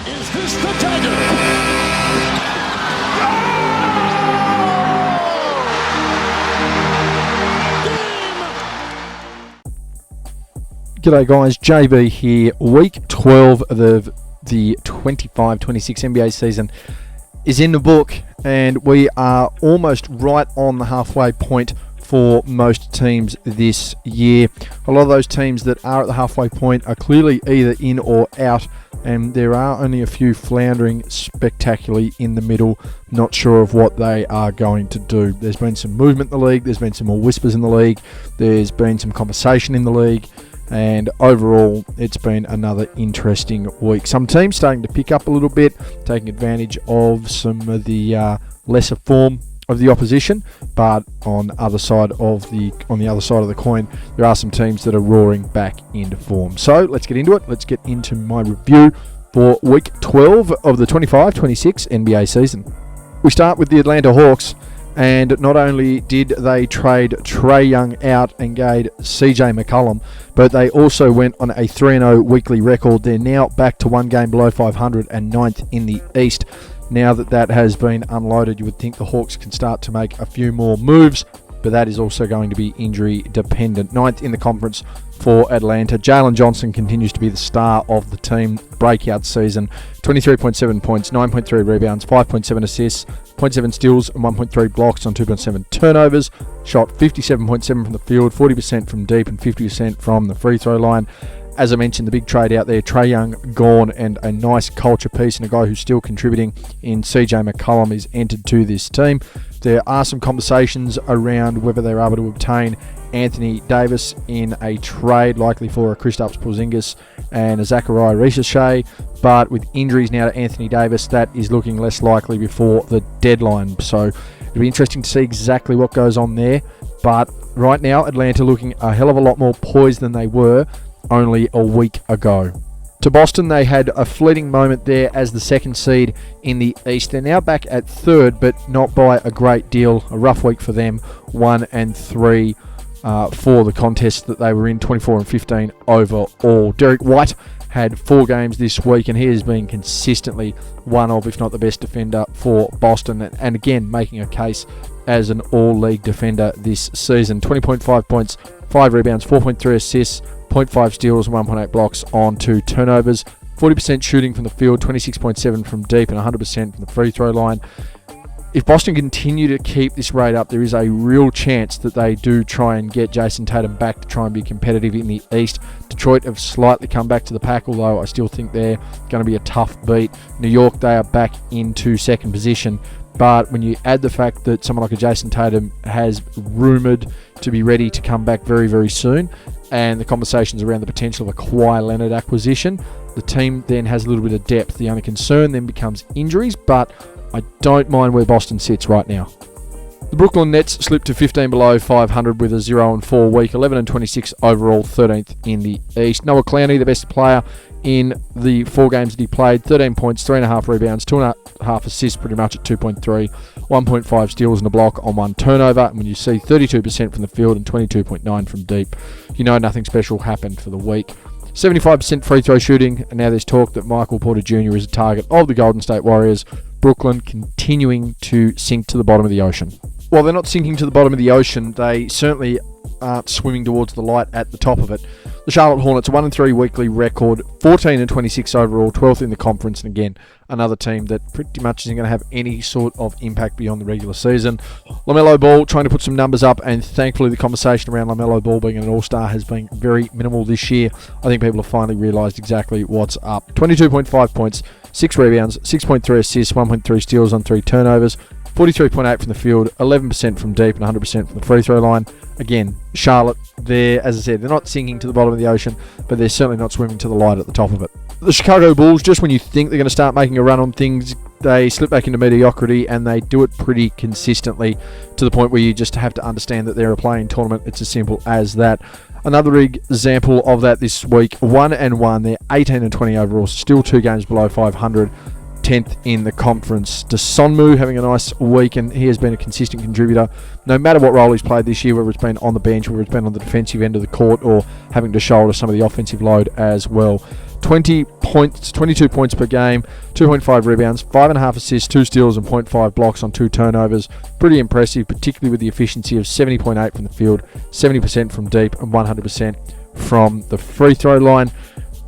Is this the dagger? G'day guys, JB here. Week 12 of the 25-26 NBA season is in the book, and we are almost right on the halfway point for most teams this year. A lot of those teams that are at the halfway point are clearly either in or out, and there are only a few floundering spectacularly in the middle, not sure of what they are going to do. There's been some movement in the league, there's been some more whispers in the league, there's been some conversation in the league, and overall it's been another interesting week. Some teams starting to pick up a little bit, taking advantage of some of the lesser form of the opposition, but on the other side of the coin, there are some teams that are roaring back into form. So let's get into it. Let's get into my review for week 12 of the 25-26 NBA season. We start with the Atlanta Hawks, and not only did they trade Trae Young out and gave CJ McCollum, but they also went on a 3-0 weekly record. They're now back to one game below 500 and 9th in the East. Now that has been unloaded, you would think the Hawks can start to make a few more moves, but that is also going to be injury dependent. 9th in the conference for Atlanta. Jalen Johnson continues to be the star of the team. Breakout season. 23.7 points, 9.3 rebounds, 5.7 assists, 0.7 steals, and 1.3 blocks on 2.7 turnovers. Shot 57.7 from the field, 40% from deep, and 50% from the free throw line. As I mentioned, the big trade out there, Trae Young gone, and a nice culture piece and a guy who's still contributing in CJ McCollum is entered to this team. There are some conversations around whether they're able to obtain Anthony Davis in a trade, likely for a Kristaps Porzingis and a Zachariah Ricochet, but with injuries now to Anthony Davis, that is looking less likely before the deadline. So it'll be interesting to see exactly what goes on there, but right now Atlanta looking a hell of a lot more poised than they were only a week ago. To Boston, they had a fleeting moment there as the second seed in the East. They're now back at third, but not by a great deal. A rough week for them, 1-3 for the contest that they were in, 24-15 overall. Derek White had 4 games this week, and he has been consistently one of, if not the best defender for Boston, and again making a case as an all-league defender this season. 20.5 points, 5 rebounds, 4.3 assists, 0.5 steals, 1.8 blocks on 2 turnovers, 40% shooting from the field, 26.7 from deep, and 100% from the free throw line. If Boston continue to keep this rate up, there is a real chance that they do try and get Jason Tatum back to try and be competitive in the East. Detroit have slightly come back to the pack, although I still think they're going to be a tough beat. New York, they are back into second position. But when you add the fact that someone like a Jason Tatum has rumoured to be ready to come back very, very soon, and the conversations around the potential of a Kawhi Leonard acquisition, the team then has a little bit of depth. The only concern then becomes injuries, but I don't mind where Boston sits right now. The Brooklyn Nets slipped to 15 below 500 with a 0-4 week, 11-26 overall, 13th in the East. Noah Clowney, the best player in the 4 games that he played, 13 points, 3.5 rebounds, 2.5 assists, pretty much at 2.3, 1.5 steals and a block on 1 turnover. And when you see 32% from the field and 22.9 from deep, you know nothing special happened for the week. 75% free throw shooting, and now there's talk that Michael Porter Jr. is a target of the Golden State Warriors. Brooklyn continuing to sink to the bottom of the ocean. While they're not sinking to the bottom of the ocean, they certainly aren't swimming towards the light at the top of it. The Charlotte Hornets, 1-3 weekly record, 14-26 overall, 12th in the conference, and again, another team that pretty much isn't going to have any sort of impact beyond the regular season. LaMelo Ball trying to put some numbers up, and thankfully the conversation around LaMelo Ball being an all-star has been very minimal this year. I think people have finally realised exactly what's up. 22.5 points, 6 rebounds, 6.3 assists, 1.3 steals on 3 turnovers, 43.8 from the field, 11% from deep, and 100% from the free throw line. Again, Charlotte, as I said, they're not sinking to the bottom of the ocean, but they're certainly not swimming to the light at the top of it. The Chicago Bulls, just when you think they're going to start making a run on things, they slip back into mediocrity, and they do it pretty consistently to the point where you just have to understand that they're a playing tournament. It's as simple as that. Another example of that this week, 1-1. They're 18-20 overall, still 2 games below 500. 10th in the conference. Desonmu having a nice week, and he has been a consistent contributor no matter what role he's played this year, whether it's been on the bench, whether it's been on the defensive end of the court, or having to shoulder some of the offensive load as well. 20 points, 22 points per game, 2.5 rebounds, 5.5 assists, 2 steals, and 0.5 blocks on 2 turnovers. Pretty impressive, particularly with the efficiency of 70.8 from the field, 70% from deep, and 100% from the free throw line.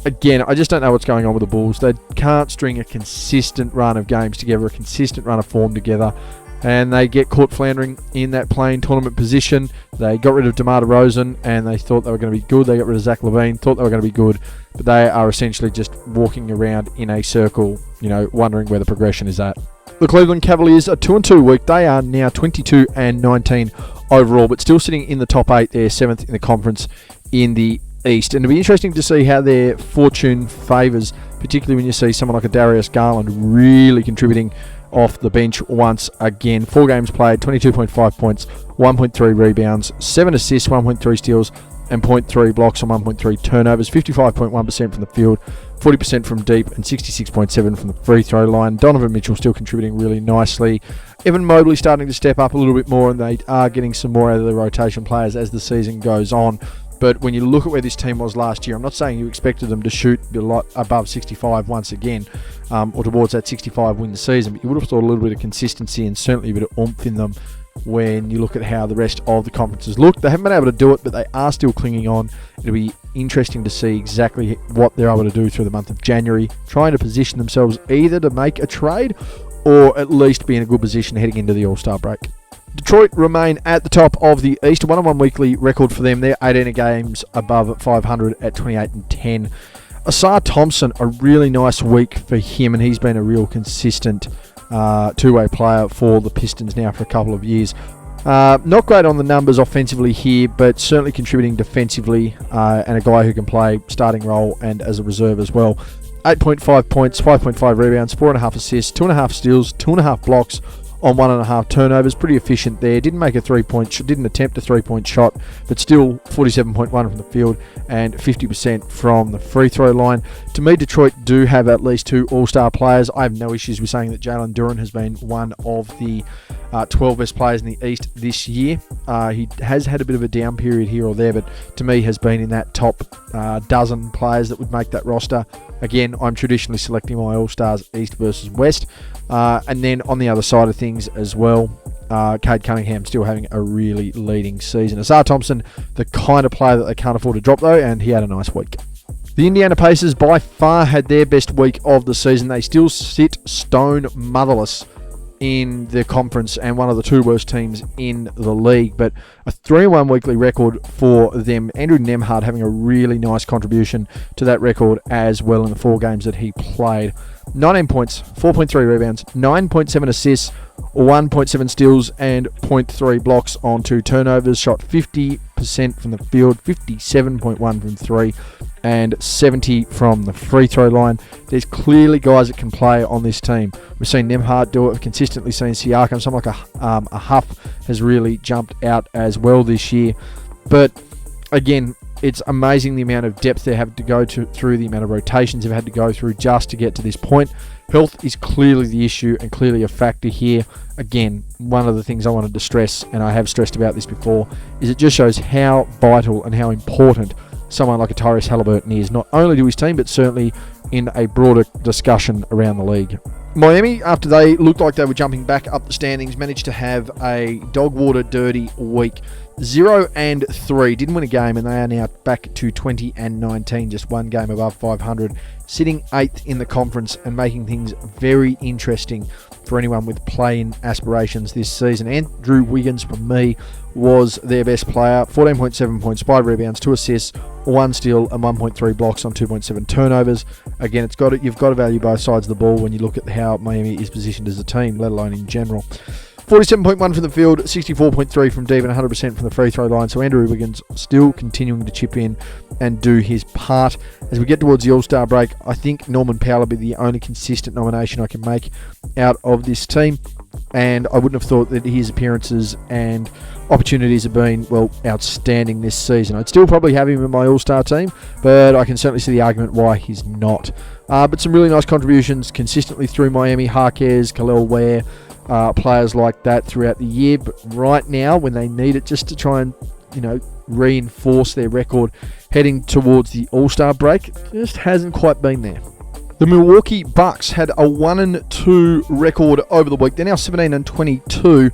Again, I just don't know what's going on with the Bulls. They can't string a consistent run of games together, a consistent run of form together, and they get caught floundering in that playing tournament position. They got rid of DeMar DeRozan, and they thought they were going to be good. They got rid of Zach LaVine, thought they were going to be good, but they are essentially just walking around in a circle, wondering where the progression is at. The Cleveland Cavaliers are 2-2 week. They are now 22-19 overall, but still sitting in the top 8. They're 7th in the conference in the East, and it'll be interesting to see how their fortune favours, particularly when you see someone like a Darius Garland really contributing off the bench once again. 4 games played, 22.5 points, 1.3 rebounds, 7 assists, 1.3 steals, and 0.3 blocks on 1.3 turnovers. 55.1% from the field, 40% from deep, and 66.7% from the free throw line. Donovan Mitchell still contributing really nicely. Evan Mobley starting to step up a little bit more, and they are getting some more out of the rotation players as the season goes on. But when you look at where this team was last year, I'm not saying you expected them to shoot a lot above 65 once again, or towards that 65 win the season, but you would have thought a little bit of consistency and certainly a bit of oomph in them when you look at how the rest of the conferences look. They haven't been able to do it, but they are still clinging on. It'll be interesting to see exactly what they're able to do through the month of January, trying to position themselves either to make a trade or at least be in a good position heading into the All-Star break. Detroit remain at the top of the East. 1-1 weekly record for them. They're 18 games above 500 at 28-10. Asar Thompson, a really nice week for him, and he's been a real consistent two-way player for the Pistons now for a couple of years. Not great on the numbers offensively here, but certainly contributing defensively, and a guy who can play starting role and as a reserve as well. 8.5 points, 5.5 rebounds, 4.5 assists, 2.5 steals, 2.5 blocks on 1.5 turnovers. Pretty efficient there. Didn't make a didn't attempt a 3-point shot, but still 47.1 from the field and 50% from the free throw line. To me, Detroit do have at least 2 all-star players. I have no issues with saying that Jalen Duren has been one of the 12 best players in the East this year. He has had a bit of a down period here or there, but to me has been in that top dozen players that would make that roster. Again, I'm traditionally selecting my all-stars East versus West. And then on the other side of things as well, Cade Cunningham still having a really leading season. Asar Thompson, the kind of player that they can't afford to drop though, and he had a nice week. The Indiana Pacers by far had their best week of the season. They still sit stone motherless in the conference and one of the 2 worst teams in the league, but a 3-1 weekly record for them. Andrew Nembhard having a really nice contribution to that record as well in the 4 games that he played. 19 points, 4.3 rebounds, 9.7 assists, 1.7 steals, and 0.3 blocks on 2 turnovers. Shot 50% from the field, 57.1 from 3, and 70 from the free throw line. There's clearly guys that can play on this team. We've seen Nembhard do it. We've consistently seen Siakam. Someone like a Huff has really jumped out as well this year. But again, it's amazing the amount of depth they have to go through, the amount of rotations they've had to go through just to get to this point. Health is clearly the issue and clearly a factor here. Again, one of the things I wanted to stress, and I have stressed about this before, is it just shows how vital and how important someone like a Tyrese Halliburton is, not only to his team, but certainly in a broader discussion around the league. Miami, after they looked like they were jumping back up the standings, managed to have a dog water dirty week. 0-3, didn't win a game, and they are now back to 20-19, just 1 game above 500, sitting 8th in the conference and making things very interesting for anyone with play-in aspirations this season. Andrew Wiggins, for me, was their best player. 14.7 points, 5 rebounds, 2 assists, 1 steal, and 1.3 blocks on 2.7 turnovers. Again, you've got to value both sides of the ball when you look at how Miami is positioned as a team, let alone in general. 47.1 from the field, 64.3 from deep, and 100% from the free throw line. So Andrew Wiggins still continuing to chip in and do his part. As we get towards the All-Star break, I think Norman Powell will be the only consistent nomination I can make out of this team. And I wouldn't have thought that his appearances and opportunities have been, well, outstanding this season. I'd still probably have him in my All-Star team, but I can certainly see the argument why he's not. But some really nice contributions consistently through Miami. Harkes, Khalil Ware, players like that throughout the year. But right now, when they need it just to try and, reinforce their record heading towards the All-Star break. Just hasn't quite been there. The Milwaukee Bucks had a 1-2 record over the week. They're now 17-22,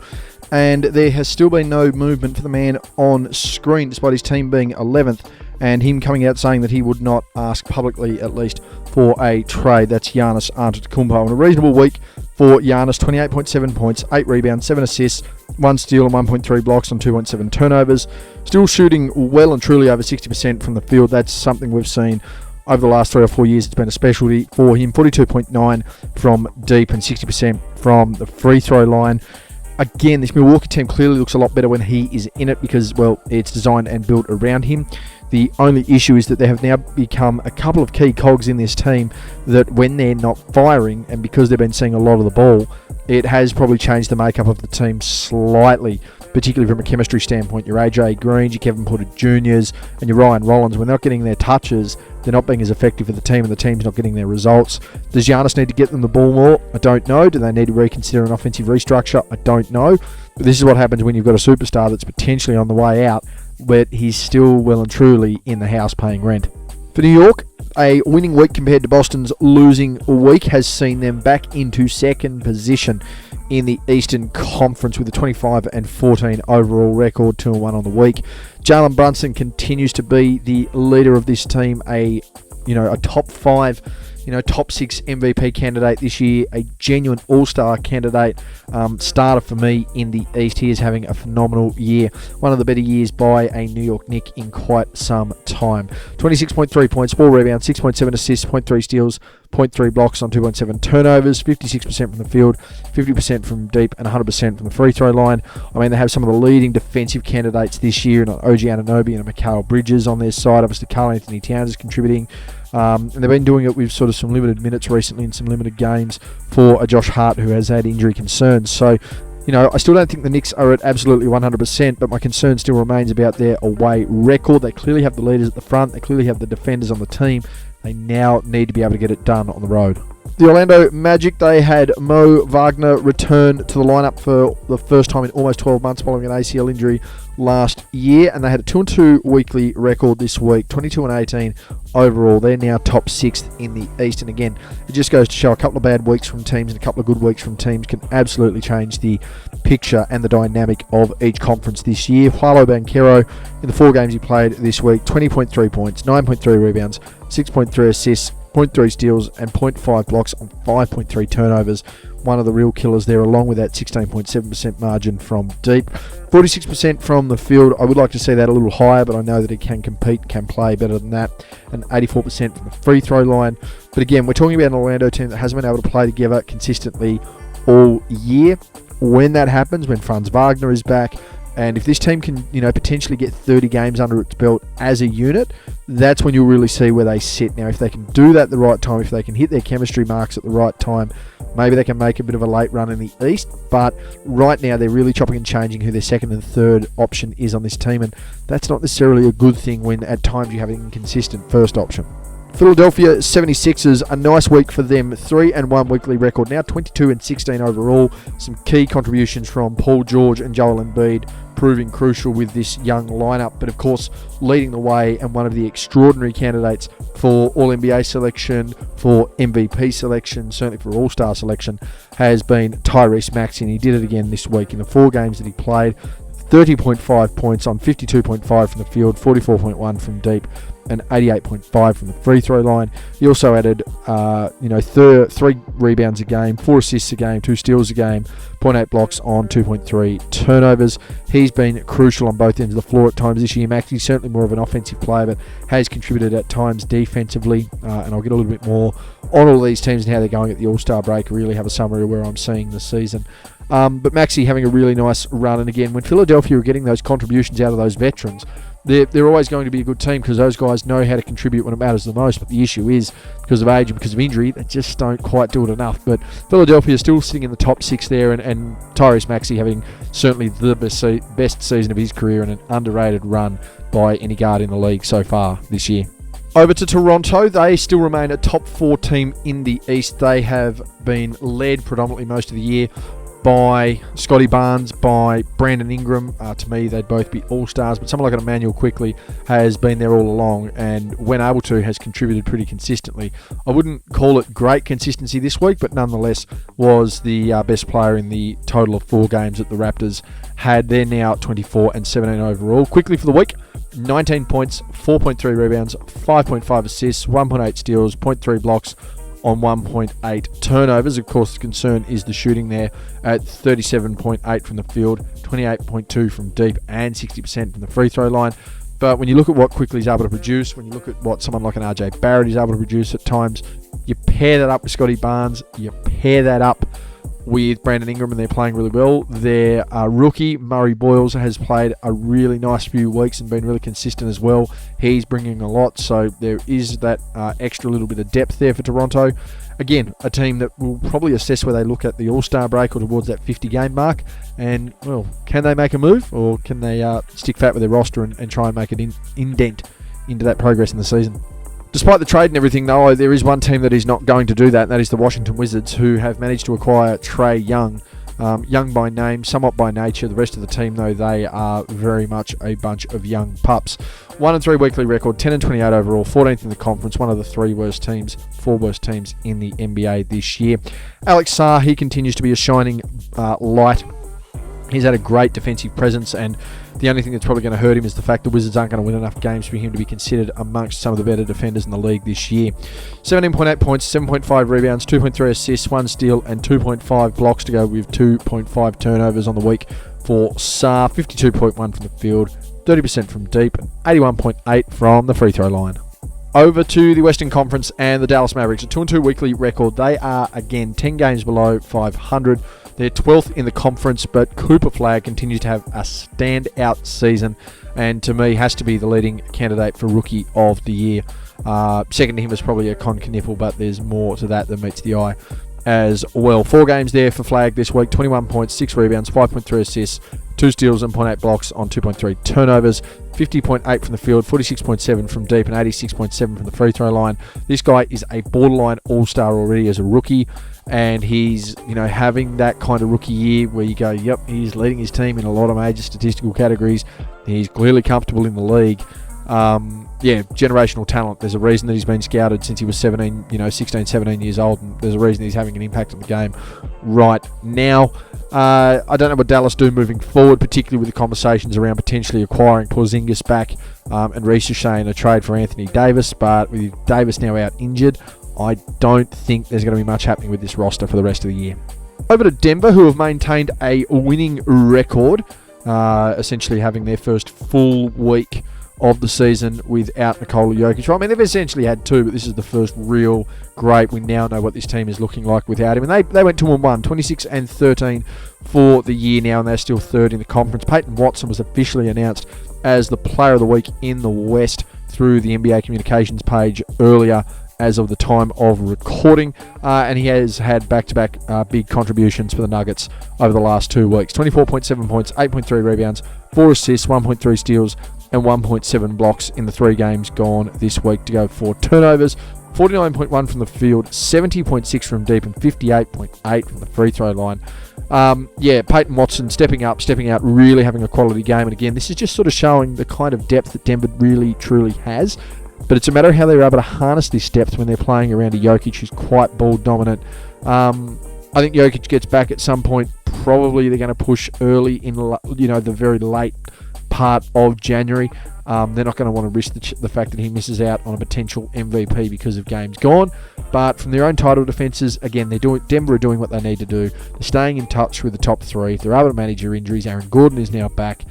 and there has still been no movement for the man on screen, despite his team being 11th, and him coming out saying that he would not ask publicly, at least, for a trade. That's Giannis Antetokounmpo. And a reasonable week for Giannis: 28.7 points, 8 rebounds, 7 assists, 1 steal and 1.3 blocks on 2.7 turnovers. Still shooting well and truly over 60% from the field. That's something we've seen over the last 3 or 4 years. It's been a specialty for him. 42.9 from deep and 60% from the free throw line. Again, this Milwaukee team clearly looks a lot better when he is in it because, well, it's designed and built around him. The only issue is that there have now become a couple of key cogs in this team that when they're not firing, and because they've been seeing a lot of the ball, it has probably changed the makeup of the team slightly, particularly from a chemistry standpoint. Your AJ Greens, your Kevin Porter Juniors, and your Ryan Rollins, when they're not getting their touches, they're not being as effective for the team, and the team's not getting their results. Does Giannis need to get them the ball more? I don't know. Do they need to reconsider an offensive restructure? I don't know. But this is what happens when you've got a superstar that's potentially on the way out, but he's still well and truly in the house paying rent. For New York, a winning week compared to Boston's losing week has seen them back into second position in the Eastern Conference with a 25-14 overall record, 2-1 on the week. Jalen Brunson continues to be the leader of this team, a top 5, top 6 MVP candidate this year, a genuine all-star candidate, starter for me in the East. He is having a phenomenal year, one of the better years by a New York Knick in quite some time. 26.3 points, 4 rebounds, 6.7 assists, 0.3 steals, 0.3 blocks on 2.7 turnovers, 56% from the field, 50% from deep, and 100% from the free throw line. I mean, they have some of the leading defensive candidates this year, and OG Anunoby and Mikal Bridges on their side. Obviously, Karl Anthony Towns is contributing. And they've been doing it with sort of some limited minutes recently and some limited games for a Josh Hart who has had injury concerns. So, I still don't think the Knicks are at absolutely 100%, but my concern still remains about their away record. They clearly have the leaders at the front. They clearly have the defenders on the team. They now need to be able to get it done on the road. The Orlando Magic, they had Mo Wagner return to the lineup for the first time in almost 12 months following an ACL injury last year, and they had a 2-2 weekly record this week, 22-18 overall. They're now top 6th in the East, and again, it just goes to show a couple of bad weeks from teams and a couple of good weeks from teams can absolutely change the picture and the dynamic of each conference this year. Paolo Banchero, in the 4 games he played this week, 20.3 points, 9.3 rebounds, 6.3 assists, 0.3 steals and 0.5 blocks on 5.3 turnovers. One of the real killers there, along with that 16.7% margin from deep. 46% from the field. I would like to see that a little higher, but I know that he can compete, can play better than that. And 84% from the free throw line. But again, we're talking about an Orlando team that hasn't been able to play together consistently all year. When that happens, when Franz Wagner is back, and if this team can, potentially get 30 games under its belt as a unit, that's when you'll really see where they sit. Now, if they can do that at the right time, if they can hit their chemistry marks at the right time, maybe they can make a bit of a late run in the East. But right now, they're really chopping and changing who their second and third option is on this team, and that's not necessarily a good thing when at times you have an inconsistent first option. Philadelphia 76ers, a nice week for them. 3-1 weekly record, now 22-16 overall. Some key contributions from Paul George and Joel Embiid proving crucial with this young lineup. But of course, leading the way and one of the extraordinary candidates for All-NBA selection, for MVP selection, certainly for All-Star selection, has been Tyrese Maxey. And he did it again this week in the 4 games that he played. 30.5 points on 52.5 from the field, 44.1 from deep, and 88.5 from the free throw line. He also added, 3 rebounds a game, 4 assists a game, 2 steals a game, 0.8 blocks on 2.3 turnovers. He's been crucial on both ends of the floor at times this year. Maxey's certainly more of an offensive player, but has contributed at times defensively. And I'll get a little bit more on all these teams and how they're going at the All-Star break. Really have a summary of where I'm seeing the season. But Maxey having a really nice run. And again, when Philadelphia are getting those contributions out of those veterans, they're always going to be a good team because those guys know how to contribute when it matters the most. But the issue is, because of age and because of injury, they just don't quite do it enough. But Philadelphia is still sitting in the top 6 there, and Tyrese Maxey having certainly the best season of his career and an underrated run by any guard in the league so far this year. Over to Toronto, they still remain a top 4 team in the East. They have been led predominantly most of the year by Scotty Barnes, by Brandon Ingram. To me, they'd both be all-stars, but someone like an Emmanuel Quickly has been there all along, and when able to, has contributed pretty consistently. I wouldn't call it great consistency this week, but nonetheless was the best player in the total of 4 games that the Raptors had. They're now 24 and 17 overall. Quickly for the week, 19 points, 4.3 rebounds, 5.5 assists, 1.8 steals, 0.3 blocks, on 1.8 turnovers. Of course, the concern is the shooting there at 37.8 from the field, 28.2 from deep, and 60% from the free throw line. But when you look at what Quickly is able to produce, when you look at what someone like an RJ Barrett is able to produce at times, you pair that up with Scotty Barnes, you pair that up with Brandon Ingram, and they're playing really well. Their rookie, Murray Boyles, has played a really nice few weeks and been really consistent as well. He's bringing a lot, so there is that extra little bit of depth there for Toronto. Again, a team that will probably assess where they look at the All-Star break or towards that 50-game mark. And, well, can they make a move, or can they stick fat with their roster and try and make an indent into that progress in the season? Despite the trade and everything, though, there is one team that is not going to do that, and that is the Washington Wizards, who have managed to acquire Trae Young. Young by name, somewhat by nature. The rest of the team, though, they are very much a bunch of young pups. 1-3 weekly record, 10 and 28 overall, 14th in the conference, one of the 4 worst teams in the NBA this year. Alex Sarr, he continues to be a shining light. He's had a great defensive presence, and the only thing that's probably going to hurt him is the fact the Wizards aren't going to win enough games for him to be considered amongst some of the better defenders in the league this year. 17.8 points, 7.5 rebounds, 2.3 assists, 1 steal, and 2.5 blocks to go with 2.5 turnovers on the week for Sarr. 52.1 from the field, 30% from deep, and 81.8 from the free throw line. Over to the Western Conference and the Dallas Mavericks. A 2-2 weekly record. They are, again, 10 games below 500. They're 12th in the conference, but Cooper Flagg continues to have a standout season, and to me has to be the leading candidate for Rookie of the Year. Second to him is probably a Con Kniffel, but there's more to that than meets the eye as well. 4 games there for Flagg this week, 21 points, 6 rebounds, 5.3 assists, 2 steals and 0.8 blocks on 2.3 turnovers, 50.8 from the field, 46.7 from deep, and 86.7 from the free throw line. This guy is a borderline all-star already as a rookie, and he's, having that kind of rookie year where you go, yep, he's leading his team in a lot of major statistical categories. He's clearly comfortable in the league. Generational talent. There's a reason that he's been scouted since he was 16, 17 years old, and there's a reason he's having an impact on the game right now. I don't know what Dallas do moving forward, particularly with the conversations around potentially acquiring Porzingis back and resuscitating a trade for Anthony Davis, but with Davis now out injured, I don't think there's going to be much happening with this roster for the rest of the year. Over to Denver, who have maintained a winning record, essentially having their first full week of the season without Nikola Jokic. I mean, they've essentially had 2, but this is the first real great. We now know what this team is looking like without him. And they went 2-1, 26 and 13 for the year now, and they're still 3rd in the conference. Peyton Watson was officially announced as the Player of the Week in the West through the NBA communications page earlier as of the time of recording, and he has had back-to-back big contributions for the Nuggets over the last 2 weeks. 24.7 points, 8.3 rebounds, 4 assists, 1.3 steals, and 1.7 blocks in the 3 games gone this week to go 4 turnovers, 49.1 from the field, 70.6 from deep, and 58.8 from the free throw line. Peyton Watson stepping out, really having a quality game. And again, this is just sort of showing the kind of depth that Denver really, truly has. But it's a matter of how they're able to harness this depth when they're playing around a Jokic who's quite ball dominant. I think Jokic gets back at some point. Probably they're going to push early in, the very late part of January. They're not going to want to risk the fact that he misses out on a potential MVP because of games gone. But from their own title defenses, again, Denver are doing what they need to do. They're staying in touch with the top 3. If they're able to manage their injuries, Aaron Gordon is now back.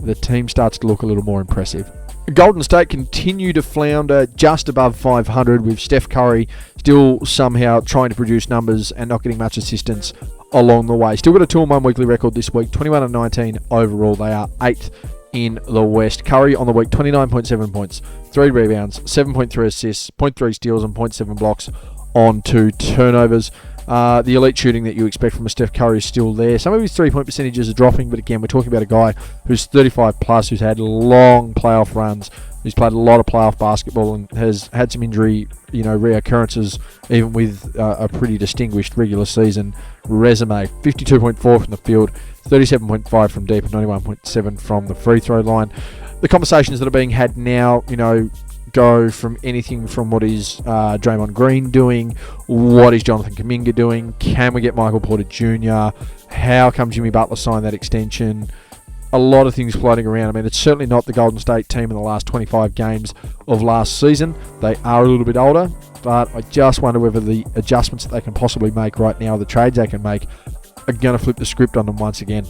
The team starts to look a little more impressive. Golden State continue to flounder just above 500, with Steph Curry still somehow trying to produce numbers and not getting much assistance along the way. Still got a 2-1 weekly record this week, 21 and 19 overall. They are 8th in the West. Curry on the week, 29.7 points, 3 rebounds, 7.3 assists, 0.3 steals, and 0.7 blocks on 2 turnovers. The elite shooting that you expect from a Steph Curry is still there. Some of his 3-point percentages are dropping, but again, we're talking about a guy who's 35 plus, who's had long playoff runs, He's played a lot of playoff basketball and has had some injury, reoccurrences, even with a pretty distinguished regular season resume. 52.4 from the field, 37.5 from deep, and 91.7 from the free throw line. The conversations that are being had now, go from anything from what is Draymond Green doing, what is Jonathan Kuminga doing, can we get Michael Porter Jr., how come Jimmy Butler signed that extension? A lot of things floating around. I mean, it's certainly not the Golden State team in the last 25 games of last season. They are a little bit older, but I just wonder whether the adjustments that they can possibly make right now, the trades they can make, are going to flip the script on them once again.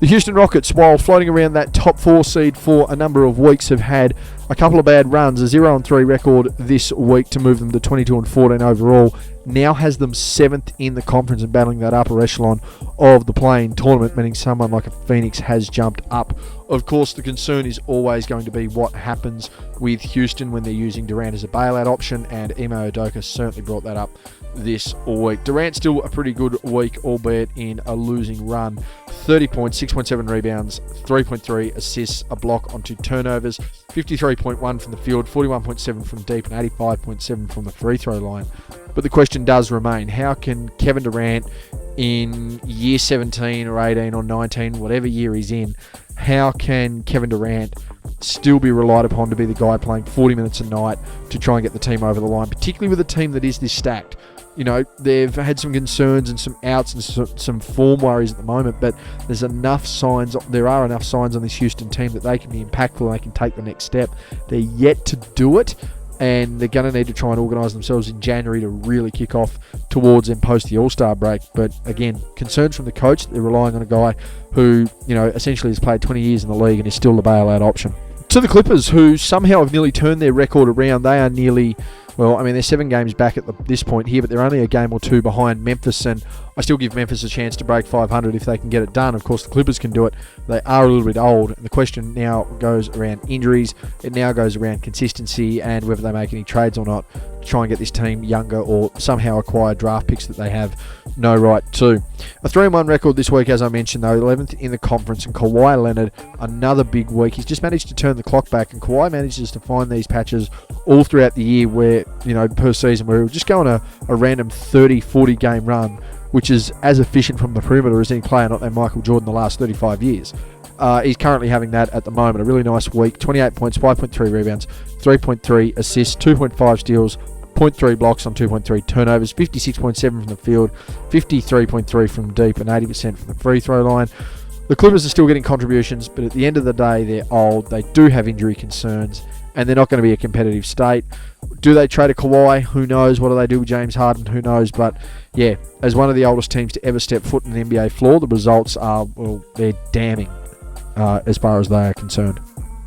The Houston Rockets, while floating around that top 4 seed for a number of weeks, have had a couple of bad runs. A 0-3 record this week to move them to 22-14 overall. Now has them 7th in the conference and battling that upper echelon of the play-in tournament, meaning someone like a Phoenix has jumped up. Of course, the concern is always going to be what happens with Houston when they're using Durant as a bailout option, and Ime Udoka certainly brought that up this week. Durant still a pretty good week, albeit in a losing run. 30 points, 6.7 rebounds, 3.3 assists, a block on 2 turnovers, 53.1 from the field, 41.7 from deep, and 85.7 from the free throw line. But the question does remain, how can Kevin Durant in year 17 or 18 or 19, whatever year he's in, how can Kevin Durant still be relied upon to be the guy playing 40 minutes a night to try and get the team over the line, particularly with a team that is this stacked? They've had some concerns and some outs and some form worries at the moment, but there are enough signs on this Houston team that they can be impactful and they can take the next step. They're yet to do it, and they're going to need to try and organise themselves in January to really kick off towards and post the All-Star break. But again, concerns from the coach. They're relying on a guy who, essentially has played 20 years in the league and is still the bailout option. To the Clippers, who somehow have nearly turned their record around. They are nearly... they're 7 games back at this point here, but they're only a game or 2 behind Memphis, and I still give Memphis a chance to break 500 if they can get it done. Of course, the Clippers can do it. They are a little bit old, and the question now goes around injuries. It now goes around consistency and whether they make any trades or not to try and get this team younger or somehow acquire draft picks that they have no right to. A 3-1 record this week, as I mentioned, though, 11th in the conference, and Kawhi Leonard, another big week. He's just managed to turn the clock back, and Kawhi manages to find these patches all throughout the year where, per season, where he'll just go on a random 30, 40 game run, which is as efficient from the perimeter as any player, not named Michael Jordan, the last 35 years. He's currently having that at the moment. A really nice week, 28 points, 5.3 rebounds, 3.3 assists, 2.5 steals, 0.3 blocks on 2.3 turnovers, 56.7 from the field, 53.3 from deep, and 80% from the free throw line. The Clippers are still getting contributions, but at the end of the day, they're old. They do have injury concerns, and they're not going to be a competitive state. Do they trade a Kawhi? Who knows? What do they do with James Harden? Who knows? But yeah, as one of the oldest teams to ever step foot in an NBA floor, the results are, they're damning as far as they are concerned.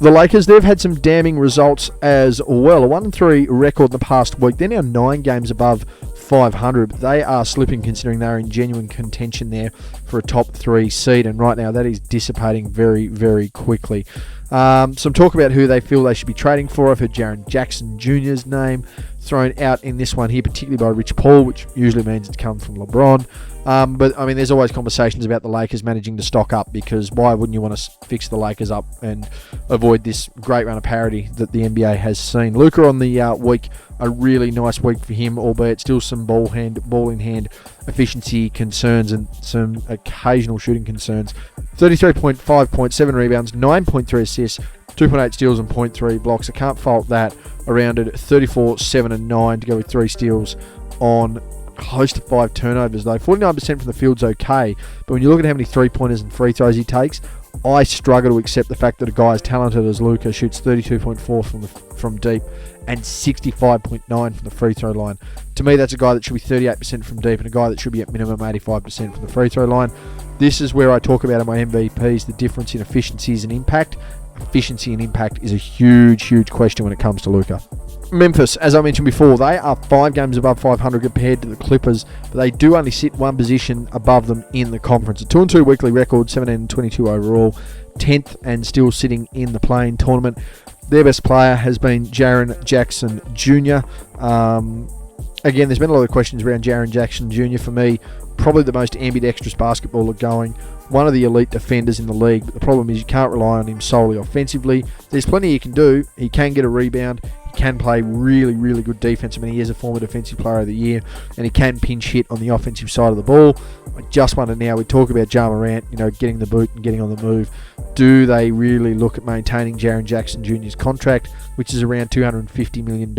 The Lakers, they've had some damning results as well. A 1-3 record in the past week. They're now 9 games above 500. But they are slipping considering they're in genuine contention there for a top 3 seed. And right now that is dissipating very, very quickly. Some talk about who they feel they should be trading for. I've heard Jaren Jackson Jr.'s name thrown out in this one here, particularly by Rich Paul, which usually means it's come from LeBron. But I mean, there's always conversations about the Lakers managing to stock up, because why wouldn't you want to fix the Lakers up and avoid this great run of parity that the NBA has seen? Luka on the week, a really nice week for him, albeit still some ball in hand efficiency concerns and some occasional shooting concerns. 33.5 points, 7 rebounds, 9.3 assists, 2.8 steals and 0.3 blocks. I can't fault that. Around it, 34, 7 and 9 to go with 3 steals on close to 5 turnovers though. 49% from the field's okay, but when you look at how many 3-pointers and free throws he takes, I struggle to accept the fact that a guy as talented as Luka shoots 32.4 from deep and 65.9 from the free throw line. To me, that's a guy that should be 38% from deep and a guy that should be at minimum 85% from the free throw line. This is where I talk about in my MVPs the difference in efficiencies and impact. Efficiency and impact is a huge, huge question when it comes to Luka. Memphis, as I mentioned before, they are 5 games above 500 compared to the Clippers, but they do only sit 1 position above them in the conference. A 2-2 weekly record, 17-22 overall, 10th and still sitting in the play-in tournament. Their best player has been Jaren Jackson Jr. Again, there's been a lot of questions around Jaren Jackson Jr. For me, probably the most ambidextrous basketballer going. one of the elite defenders in the league. But the problem is you can't rely on him solely offensively. There's plenty he can do. He can get a rebound. He can play really, really good defense. I mean, he is a former Defensive Player of the Year, and he can pinch hit on the offensive side of the ball. I just wonder now, we talk about Ja Morant, getting the boot and getting on the move. Do they really look at maintaining Jaren Jackson Jr.'s contract, which is around $250 million?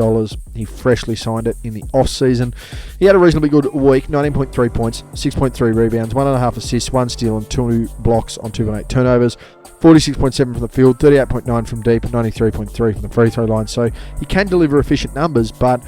He freshly signed it in the off-season. He had a reasonably good week, 19.3 points, 6.3 rebounds, 1.5 assists, 1 steal and 2 blocks on 2.8 turnovers. 46.7 from the field, 38.9 from deep, and 93.3 from the free throw line. So he can deliver efficient numbers, but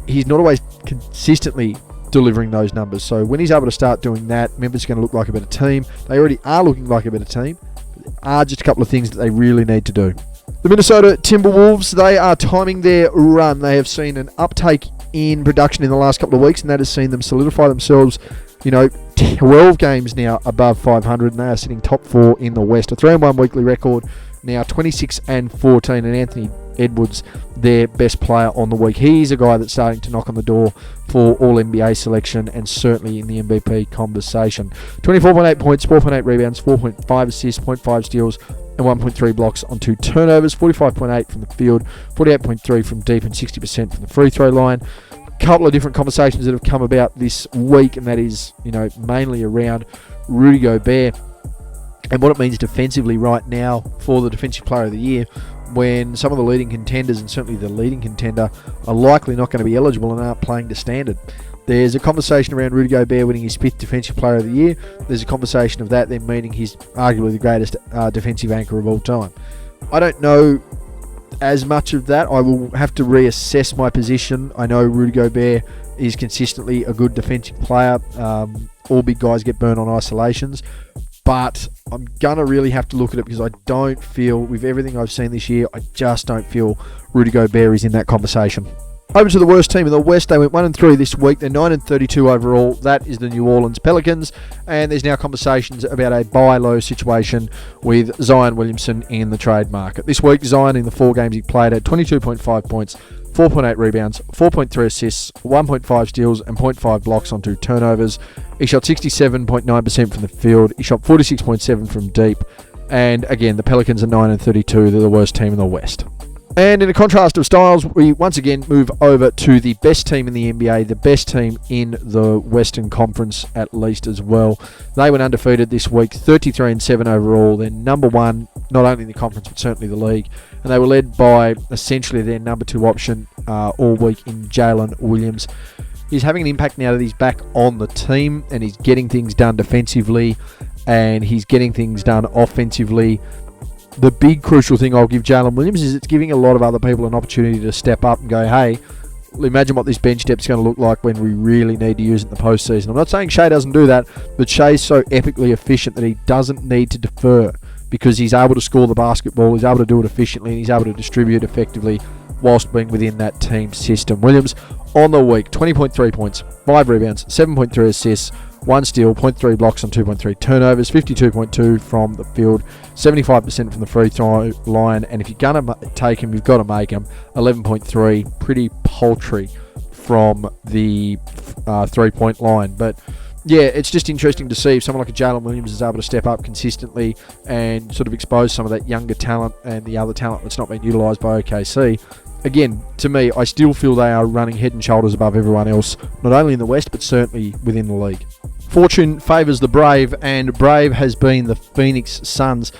he's not always consistently delivering those numbers. So when he's able to start doing that, Memphis are going to look like a better team. They already are looking like a better team. There are just a couple of things that they really need to do. The Minnesota Timberwolves, they are timing their run. They have seen an uptake in production in the last couple of weeks, and that has seen them solidify themselves 12 games now above 500, and they are sitting top 4 in the West. A 3-1 weekly record, now 26-14, and Anthony Edwards, their best player on the week. He's a guy that's starting to knock on the door for All-NBA selection and certainly in the MVP conversation. 24.8 points, 4.8 rebounds, 4.5 assists, 0.5 steals, and 1.3 blocks on 2 turnovers. 45.8 from the field, 48.3 from deep, and 60% from the free throw line. Couple of different conversations that have come about this week, and that is, mainly around Rudy Gobert and what it means defensively right now for the Defensive Player of the Year, when some of the leading contenders, and certainly the leading contender, are likely not going to be eligible and aren't playing to standard. There's a conversation around Rudy Gobert winning his 5th Defensive Player of the Year. There's a conversation of that then meaning he's arguably the greatest defensive anchor of all time. I don't know as much of that. I will have to reassess my position. I know Rudy Gobert is consistently a good defensive player. All big guys get burned on isolations, but I'm going to really have to look at it because I don't feel, with everything I've seen this year, I just don't feel Rudy Gobert is in that conversation. Over to the worst team in the West. They went 1-3 this week. They're 9-32 overall. That is the New Orleans Pelicans. And there's now conversations about a buy low situation with Zion Williamson in the trade market. This week, Zion, in the 4 games he played, had 22.5 points, 4.8 rebounds, 4.3 assists, 1.5 steals, and 0.5 blocks on 2 turnovers. He shot 67.9% from the field. He shot 46.7% from deep. And again, the Pelicans are 9-32. They're the worst team in the West. And in a contrast of styles, we once again move over to the best team in the NBA, the best team in the Western Conference at least as well. They went undefeated this week, 33-7 overall. They're number 1, not only in the conference but certainly the league. And they were led by essentially their number 2 option all week in Jalen Williams. He's having an impact now that he's back on the team, and he's getting things done defensively and he's getting things done offensively. The big crucial thing I'll give Jalen Williams is it's giving a lot of other people an opportunity to step up and go, hey, imagine what this bench depth's going to look like when we really need to use it in the postseason. I'm not saying Shea doesn't do that, but Shea's so epically efficient that he doesn't need to defer because he's able to score the basketball, he's able to do it efficiently, and he's able to distribute effectively whilst being within that team system. Williams on the week, 20.3 points, 5 rebounds, 7.3 assists, 1 steal, 0.3 blocks on 2.3 turnovers, 52.2 from the field, 75% from the free throw line, and if you're going to take him, you've got to make him. 11.3, pretty paltry from the 3-point line. But yeah, it's just interesting to see if someone like a Jalen Williams is able to step up consistently and sort of expose some of that younger talent and the other talent that's not been utilised by OKC. Again, to me, I still feel they are running head and shoulders above everyone else, not only in the West, but certainly within the league. Fortune favours the Brave, and Brave has been the Phoenix Suns.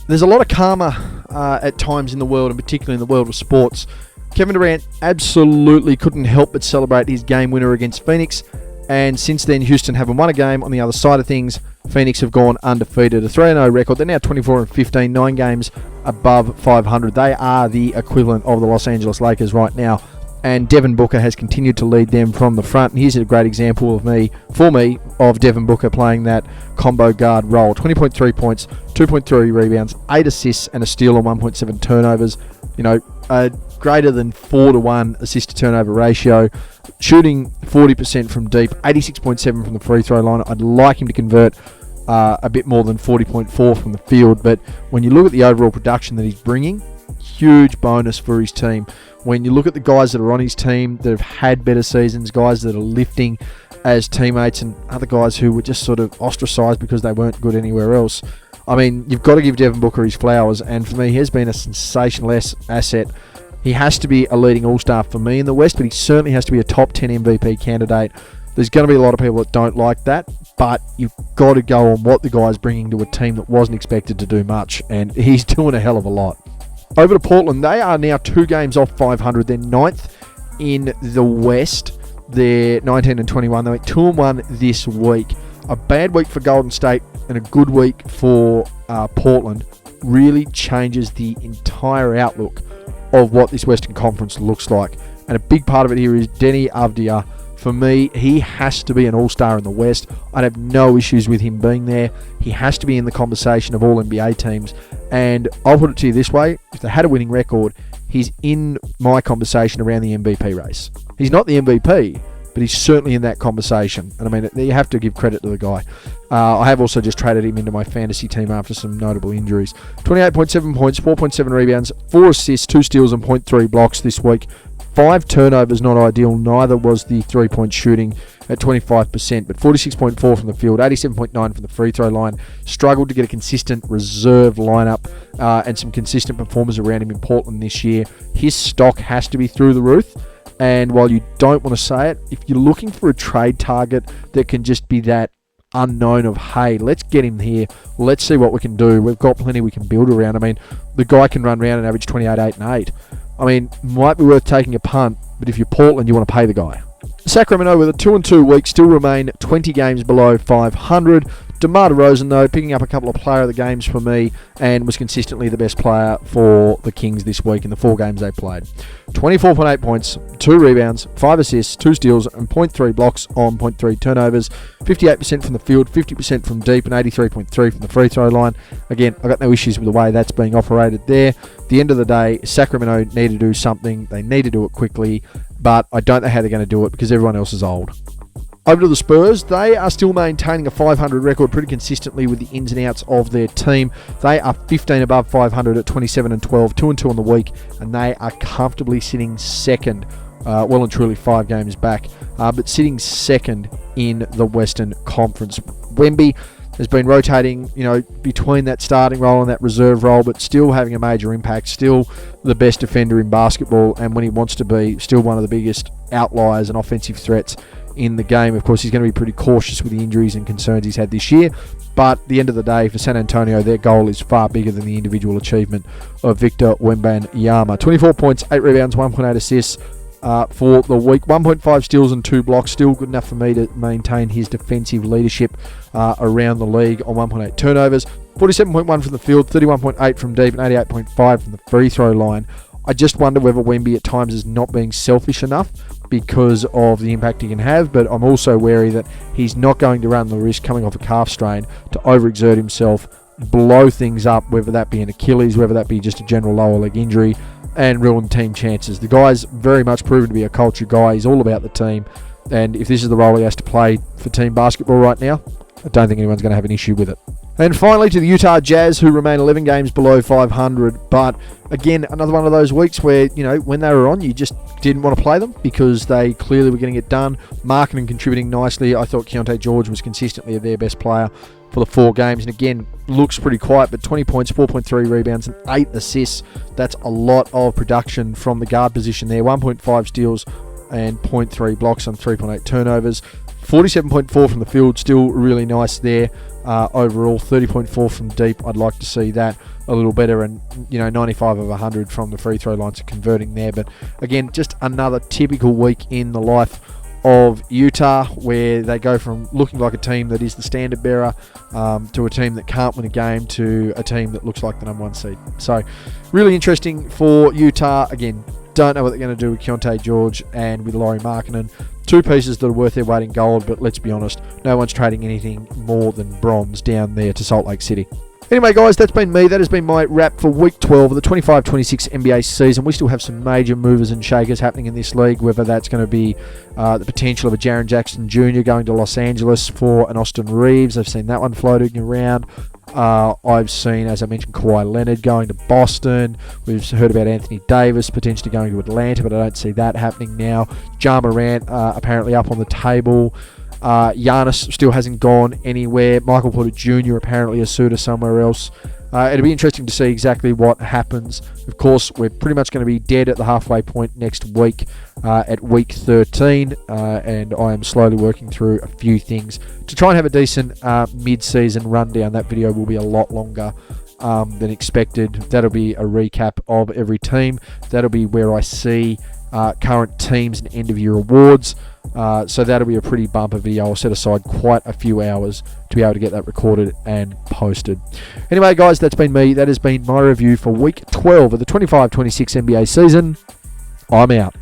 There's a lot of karma at times in the world, and particularly in the world of sports. Kevin Durant absolutely couldn't help but celebrate his game winner against Phoenix, and since then, Houston haven't won a game. On the other side of things, Phoenix have gone undefeated, a 3-0 record. They're now 24-15, 9 games above 500. They are the equivalent of the Los Angeles Lakers right now. And Devin Booker has continued to lead them from the front. And here's a great example for me, of Devin Booker playing that combo guard role. 20.3 points, 2.3 rebounds, 8 assists, and a steal on 1.7 turnovers. A greater than 4-to-1 assist to turnover ratio. Shooting 40% from deep, 86.7 from the free throw line. I'd like him to convert a bit more than 40.4 from the field. But when you look at the overall production that he's bringing, huge bonus for his team. When you look at the guys that are on his team that have had better seasons, guys that are lifting as teammates, and other guys who were just sort of ostracised because they weren't good anywhere else. I mean, you've got to give Devin Booker his flowers, and for me, he has been a sensational asset. He has to be a leading all-star for me in the West, but he certainly has to be a top 10 MVP candidate. There's going to be a lot of people that don't like that, but you've got to go on what the guy's bringing to a team that wasn't expected to do much, and he's doing a hell of a lot. Over to Portland, they are now 2 games off 500. They're 9th in the West. They're 19 and 21. They went 2-1 this week. A bad week for Golden State and a good week for Portland really changes the entire outlook of what this Western Conference looks like. And a big part of it here is Denny Avdia. For me, he has to be an all-star in the West. I'd have no issues with him being there. He has to be in the conversation of all NBA teams. And I'll put it to you this way. If they had a winning record, he's in my conversation around the MVP race. He's not the MVP, but he's certainly in that conversation. And I mean, you have to give credit to the guy. I have also just traded him into my fantasy team after some notable injuries. 28.7 points, 4.7 rebounds, 4 assists, 2 steals and 0.3 blocks this week. 5 turnovers, not ideal. Neither was the three-point shooting at 25%, but 46.4 from the field, 87.9 from the free throw line. Struggled to get a consistent reserve lineup and some consistent performers around him in Portland this year. His stock has to be through the roof. And while you don't want to say it, if you're looking for a trade target that can just be that unknown of, hey, let's get him here, let's see what we can do, we've got plenty we can build around. I mean, the guy can run around and average 28, 8 and 8. I mean, might be worth taking a punt, but if you're Portland, you want to pay the guy. Sacramento, with a 2-2 week, still remain 20 games below 500. DeMar DeRozan, though, picking up a couple of player of the games for me and was consistently the best player for the Kings this week in the 4 games they played. 24.8 points, 2 rebounds, 5 assists, 2 steals, and 0.3 blocks on 0.3 turnovers. 58% from the field, 50% from deep, and 83.3 from the free throw line. Again, I've got no issues with the way that's being operated there. At the end of the day, Sacramento need to do something. They need to do it quickly, but I don't know how they're going to do it because everyone else is old. Over to the Spurs, they are still maintaining a 500 record pretty consistently with the ins and outs of their team. They are 15 above 500 at 27 and 12, 2-2 on the week, and they are comfortably sitting second, well and truly 5 games back, but sitting second in the Western Conference. Wemby has been rotating, between that starting role and that reserve role, but still having a major impact, still the best defender in basketball, and when he wants to be, still one of the biggest outliers and offensive threats in the game. Of course, he's going to be pretty cautious with the injuries and concerns he's had this year, but at the end of the day, for San Antonio, their goal is far bigger than the individual achievement of Victor Wembanyama. 24 points, 8 rebounds, 1.8 assists for the week, 1.5 steals and 2 blocks, still good enough for me to maintain his defensive leadership around the league on 1.8 turnovers, 47.1 from the field, 31.8 from deep, and 88.5 from the free throw line. I just wonder whether Wemby at times is not being selfish enough because of the impact he can have, but I'm also wary that he's not going to run the risk coming off a calf strain to overexert himself, blow things up, whether that be an Achilles, whether that be just a general lower leg injury, and ruin team chances. The guy's very much proven to be a culture guy. He's all about the team, and if this is the role he has to play for team basketball right now, I don't think anyone's going to have an issue with it. And finally to the Utah Jazz, who remain 11 games below 500. But again, another one of those weeks where, when they were on, you just didn't want to play them because they clearly were getting it done. Marking and contributing nicely. I thought Keontae George was consistently their best player for the 4 games. And again, looks pretty quiet, but 20 points, 4.3 rebounds, and 8 assists. That's a lot of production from the guard position there. 1.5 steals and 0.3 blocks on 3.8 turnovers. 47.4 from the field, still really nice there. Overall, 30.4 from deep. I'd like to see that a little better, and 95 of 100 from the free throw lines are converting there. But again, just another typical week in the life of Utah, where they go from looking like a team that is the standard bearer to a team that can't win a game to a team that looks like the number 1 seed. So really interesting for Utah. Again, don't know what they're going to do with Keontae George and with Lauri Markkanen. 2 pieces that are worth their weight in gold, but let's be honest, no one's trading anything more than bronze down there to Salt Lake City. Anyway, guys, that's been me. That has been my wrap for week 12 of the 25-26 NBA season. We still have some major movers and shakers happening in this league, whether that's going to be the potential of a Jaren Jackson Jr. going to Los Angeles for an Austin Reeves. I've seen that one floating around. I've seen, as I mentioned, Kawhi Leonard going to Boston. We've heard about Anthony Davis potentially going to Atlanta, but I don't see that happening now. Ja Morant apparently up on the table. Giannis still hasn't gone anywhere. Michael Porter Jr. apparently a suitor somewhere else. It'll be interesting to see exactly what happens. Of course, we're pretty much going to be dead at the halfway point next week at week 13, and I am slowly working through a few things to try and have a decent mid-season rundown. That video will be a lot longer than expected. That'll be a recap of every team. That'll be where I see current teams and end-of-year awards. So that'll be a pretty bumper video. I'll set aside quite a few hours to be able to get that recorded and posted. Anyway, guys, that's been me. That has been my review for week 12 of the 25-26 NBA season. I'm out.